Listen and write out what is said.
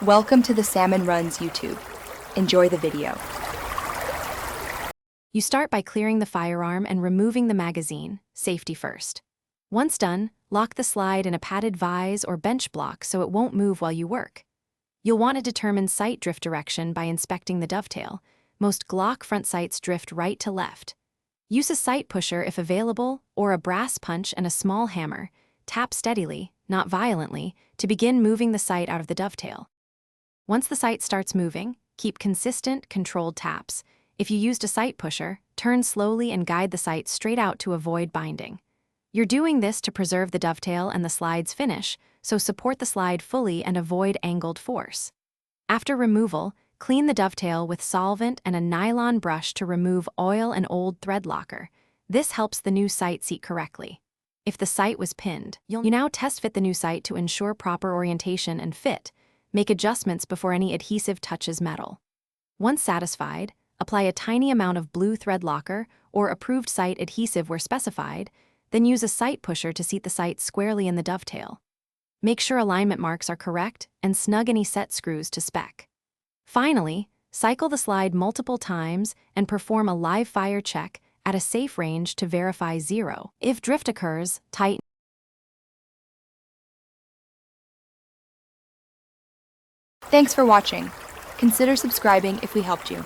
Welcome to the Salmon Runs YouTube. Enjoy the video. You start by clearing the firearm and removing the magazine, safety first. Once done, lock the slide in a padded vise or bench block so it won't move while you work. You'll want to determine sight drift direction by inspecting the dovetail. Most Glock front sights drift right to left. Use a sight pusher if available, or a brass punch and a small hammer. Tap steadily, not violently, to begin moving the sight out of the dovetail. Once the sight starts moving, keep consistent, controlled taps. If you used a sight pusher, turn slowly and guide the sight straight out to avoid binding. You're doing this to preserve the dovetail and the slide's finish, so support the slide fully and avoid angled force. After removal, clean the dovetail with solvent and a nylon brush to remove oil and old thread locker. This helps the new sight seat correctly. If the sight was pinned, you now test fit the new sight to ensure proper orientation and fit. Make adjustments before any adhesive touches metal. Once satisfied, apply a tiny amount of blue thread locker or approved sight adhesive where specified, then use a sight pusher to seat the sight squarely in the dovetail. Make sure alignment marks are correct and snug any set screws to spec. Finally, cycle the slide multiple times and perform a live fire check at a safe range to verify zero. If drift occurs, tighten. Thanks for watching. Consider subscribing if we helped you.